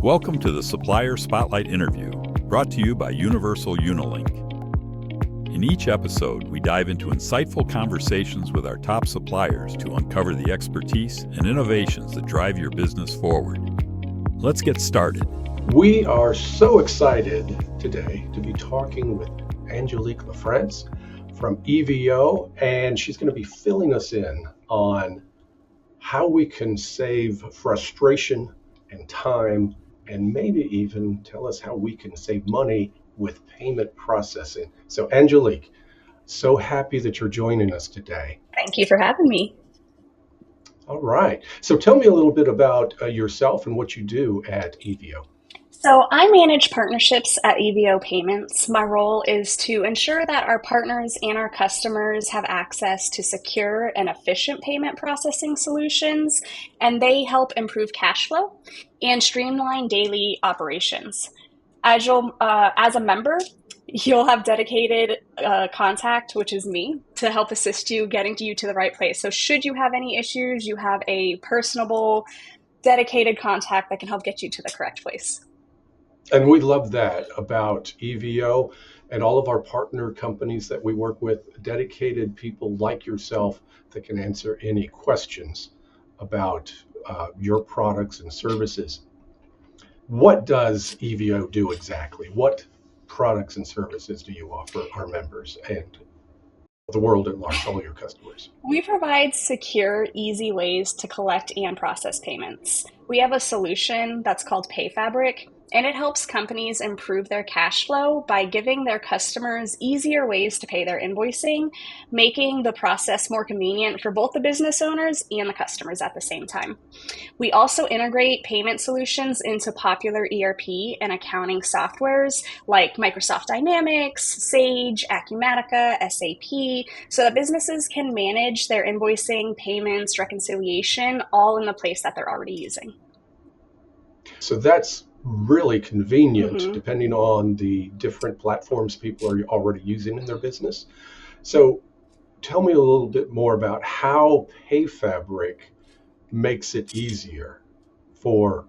Welcome to the Supplier Spotlight interview, brought to you by Universal Unilink. In each episode, we dive into insightful conversations with our top suppliers to uncover the expertise and innovations that drive your business forward. Let's get started. We are so excited today to be talking with Angelique LaFrance from EVO, and she's going to be filling us in on how we can save frustration and time, and maybe even tell us how we can save money with payment processing. So Angelique, so happy that you're joining us today. Thank you for having me. All right. So tell me a little bit about yourself and what you do at EVO. So I manage partnerships at EVO Payments. My role is to ensure that our partners and our customers have access to secure and efficient payment processing solutions, and they help improve cash flow and streamline daily operations. As a member, you'll have dedicated contact, which is me, to help assist you getting you to the right place. So should you have any issues, you have a personable, dedicated contact that can help get you to the correct place. And we love that about EVO and all of our partner companies that we work with, dedicated people like yourself that can answer any questions about your products and services. What does EVO do exactly? What products and services do you offer our members and the world at large, all your customers? We provide secure, easy ways to collect and process payments. We have a solution that's called PayFabric, and it helps companies improve their cash flow by giving their customers easier ways to pay their invoicing, making the process more convenient for both the business owners and the customers at the same time. We also integrate payment solutions into popular ERP and accounting softwares like Microsoft Dynamics, Sage, Acumatica, SAP, so that businesses can manage their invoicing, payments, reconciliation, all in the place that they're already using. So that's really convenient, depending on the different platforms people are already using in their business. So tell me a little bit more about how PayFabric makes it easier for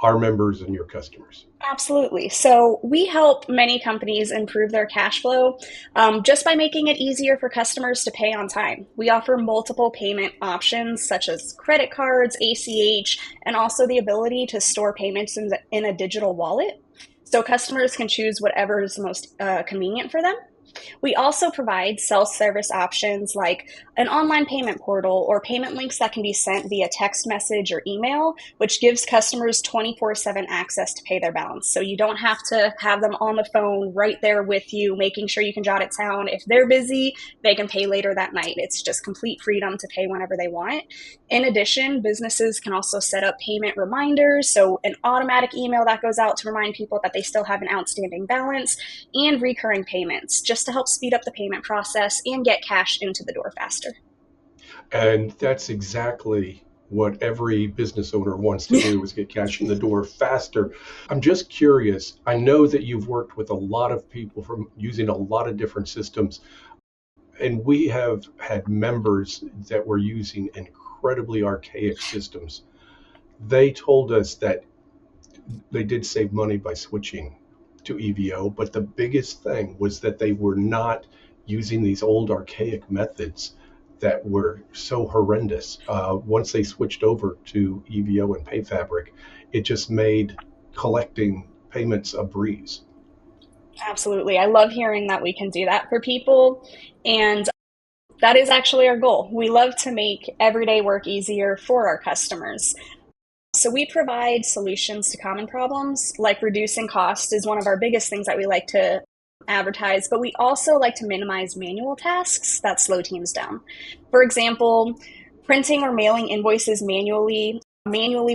our members and your customers. Absolutely. So we help many companies improve their cash flow just by making it easier for customers to pay on time. We offer multiple payment options such as credit cards, ACH, and also the ability to store payments in a digital wallet. So customers can choose whatever is most convenient for them. We also provide self-service options like an online payment portal or payment links that can be sent via text message or email, which gives customers 24/7 access to pay their balance. So you don't have to have them on the phone right there with you, making sure you can jot it down. If they're busy, they can pay later that night. It's just complete freedom to pay whenever they want. In addition, businesses can also set up payment reminders, so an automatic email that goes out to remind people that they still have an outstanding balance, and recurring payments, just to help speed up the payment process and get cash into the door faster. And that's exactly what every business owner wants to do, is get cash in the door faster. I'm just curious, I know that you've worked with a lot of people from using a lot of different systems, and we have had members that were using incredibly archaic systems. They told us that they did save money by switching to EVO, but the biggest thing was that they were not using these old archaic methods that were so horrendous. Once they switched over to EVO and PayFabric, it just made collecting payments a breeze. Absolutely. I love hearing that we can do that for people, and that is actually our goal. We love to make everyday work easier for our customers. So we provide solutions to common problems, like reducing cost is one of our biggest things that we like to advertise, but we also like to minimize manual tasks that slow teams down. For example, printing or mailing invoices manually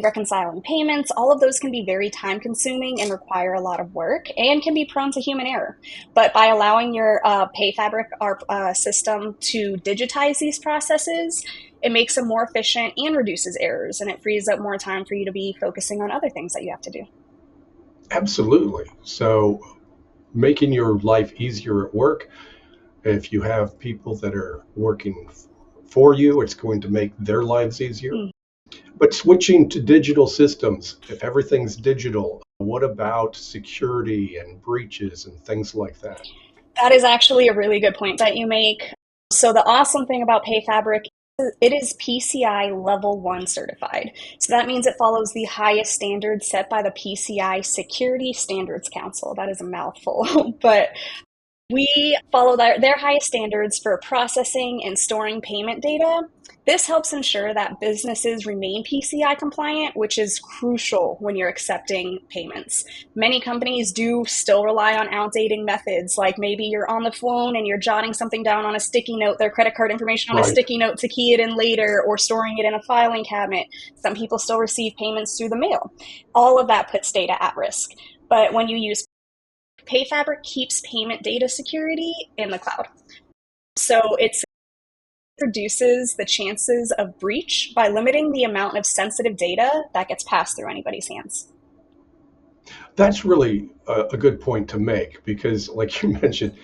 reconciling payments, all of those can be very time consuming and require a lot of work and can be prone to human error. But by allowing your PayFabric system to digitize these processes, it makes them more efficient and reduces errors, and it frees up more time for you to be focusing on other things that you have to do. Absolutely. So making your life easier at work, if you have people that are working for you, it's going to make their lives easier. But switching to digital systems, if everything's digital, what about security and breaches and things like that? That is actually a really good point that you make. So the awesome thing about PayFabric is it is PCI Level 1 certified. So that means it follows the highest standards set by the PCI Security Standards Council. That is a mouthful, but we follow their highest standards for processing and storing payment data. This helps ensure that businesses remain PCI compliant, which is crucial when you're accepting payments. Many companies do still rely on outdated methods, like maybe you're on the phone and you're jotting something down on a sticky note, their credit card information on a Right. sticky note to key it in later, or storing it in a filing cabinet. Some people still receive payments through the mail. All of that puts data at risk. But when you use PayFabric keeps payment data security in the cloud. So it reduces the chances of breach by limiting the amount of sensitive data that gets passed through anybody's hands. That's really a good point to make because, like you mentioned,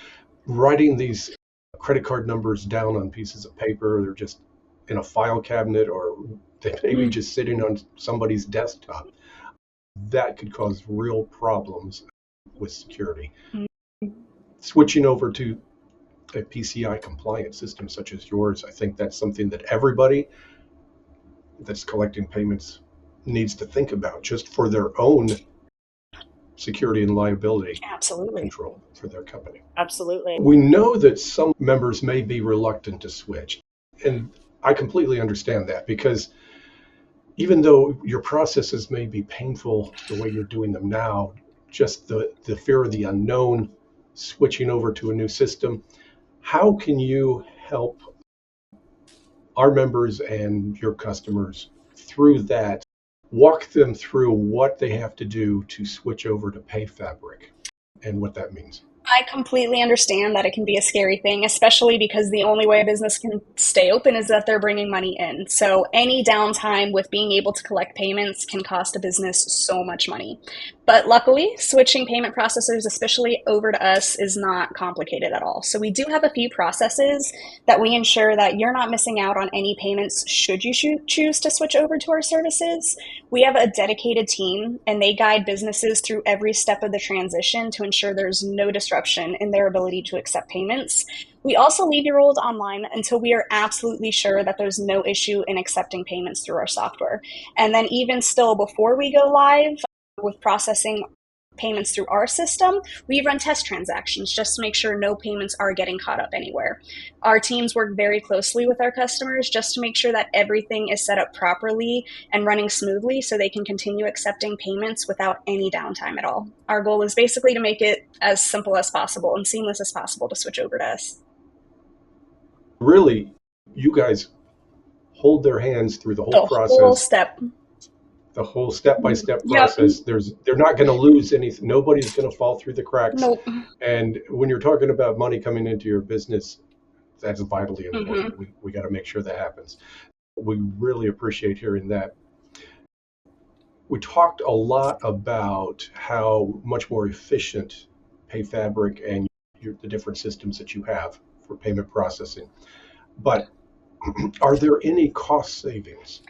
writing these credit card numbers down on pieces of paper, they're just in a file cabinet or they may be just sitting on somebody's desktop. That could cause real problems with security. Switching over to a PCI compliant system such as yours, I think that's something that everybody that's collecting payments needs to think about just for their own security and liability Absolutely. control for their company. Absolutely. We know that some members may be reluctant to switch, and I completely understand that because even though your processes may be painful the way you're doing them now, just the fear of the unknown, switching over to a new system, how can you help our members and your customers through that? Walk them through what they have to do to switch over to PayFabric and what that means. I completely understand that it can be a scary thing, especially because the only way a business can stay open is that they're bringing money in. So any downtime with being able to collect payments can cost a business so much money. But luckily, switching payment processors, especially over to us, is not complicated at all. So we do have a few processes that we ensure that you're not missing out on any payments should you choose to switch over to our services. We have a dedicated team, and they guide businesses through every step of the transition to ensure there's no disruption in their ability to accept payments. We also leave your roles online until we are absolutely sure that there's no issue in accepting payments through our software. And then even still, before we go live with processing payments through our system, we run test transactions just to make sure no payments are getting caught up anywhere. Our teams work very closely with our customers just to make sure that everything is set up properly and running smoothly so they can continue accepting payments without any downtime at all. Our goal is basically to make it as simple as possible and seamless as possible to switch over to us. Really, you guys hold their hands through the whole process. Whole step. The whole step-by-step Yep. process. They're not going to lose anything. Nobody's going to fall through the cracks. Nope. And when you're talking about money coming into your business, that's vitally important. We got to make sure that happens. We really appreciate hearing that. We talked a lot about how much more efficient PayFabric and the different systems that you have for payment processing. But are there any cost savings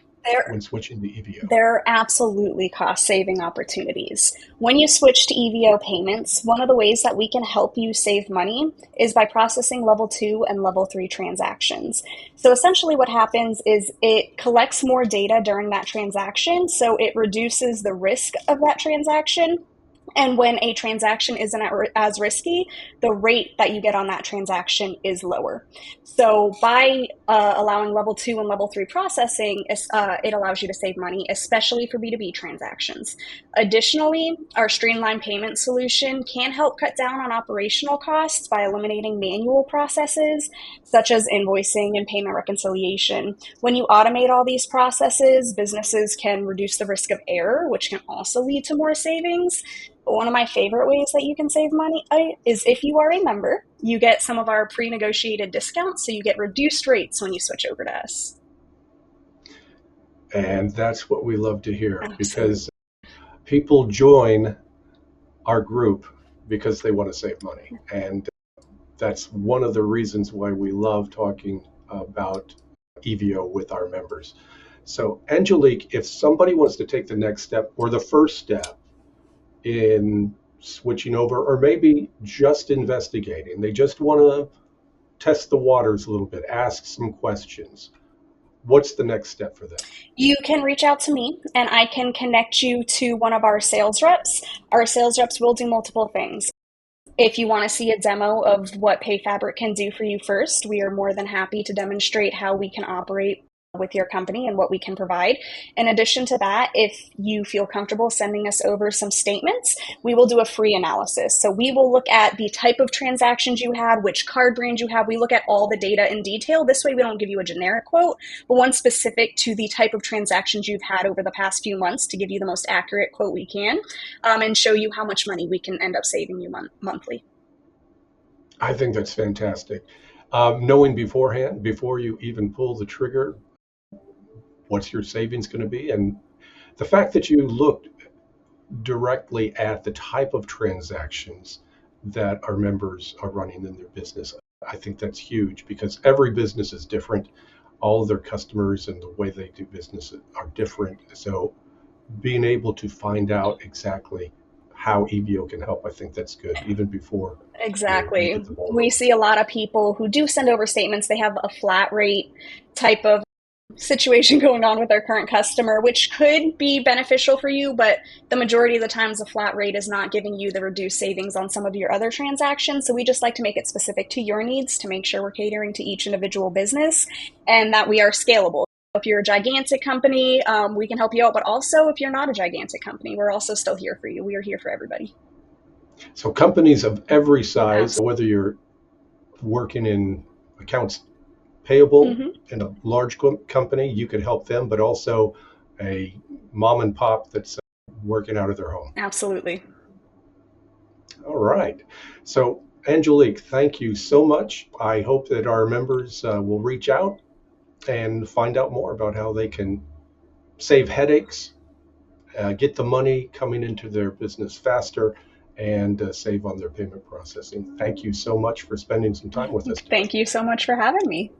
when switching to EVO? There are absolutely cost-saving opportunities. When you switch to EVO Payments, one of the ways that we can help you save money is by processing level 2 and level 3 transactions. So essentially what happens is it collects more data during that transaction, so it reduces the risk of that transaction. And when a transaction isn't as risky, the rate that you get on that transaction is lower. So by allowing level 2 and level 3 processing, it allows you to save money, especially for B2B transactions. Additionally, our streamline payment solution can help cut down on operational costs by eliminating manual processes, such as invoicing and payment reconciliation. When you automate all these processes, businesses can reduce the risk of error, which can also lead to more savings. One of my favorite ways that you can save money is if you are a member, you get some of our pre-negotiated discounts, so you get reduced rates when you switch over to us. And that's what we love to hear. Absolutely. Because people join our group because they want to save money. And that's one of the reasons why we love talking about EVO with our members. So, Angelique, if somebody wants to take the next step or the first step in switching over, or maybe just investigating, they just want to test the waters a little bit, ask some questions, what's the next step for them? You can reach out to me and I can connect you to one of our sales reps. Our sales reps will do multiple things. If you want to see a demo of what PayFabric can do for you first, we are more than happy to demonstrate how we can operate with your company and what we can provide. In addition to that, if you feel comfortable sending us over some statements, we will do a free analysis. So we will look at the type of transactions you had, which card brand you have. We look at all the data in detail. This way we don't give you a generic quote, but one specific to the type of transactions you've had over the past few months to give you the most accurate quote we can, and show you how much money we can end up saving you monthly. I think that's fantastic. Knowing beforehand, before you even pull the trigger, what's your savings going to be? And the fact that you looked directly at the type of transactions that our members are running in their business, I think that's huge because every business is different. All of their customers and the way they do business are different. So being able to find out exactly how EVO can help, I think that's good, even before. Exactly. We see a lot of people who do send over statements. They have a flat rate type of situation going on with their current customer, which could be beneficial for you, but the majority of the times a flat rate is not giving you the reduced savings on some of your other transactions. So we just like to make it specific to your needs to make sure we're catering to each individual business and that we are scalable. If you're a gigantic company, we can help you out, but also if you're not a gigantic company, we're also still here for you. We are here for everybody. So companies of every size, whether you're working in accounts payable in a large company, you could help them, but also a mom and pop that's working out of their home. Absolutely. All right. So Angelique, thank you so much. I hope that our members will reach out and find out more about how they can save headaches, get the money coming into their business faster, and save on their payment processing. Thank you so much for spending some time with us today. Thank you so much for having me.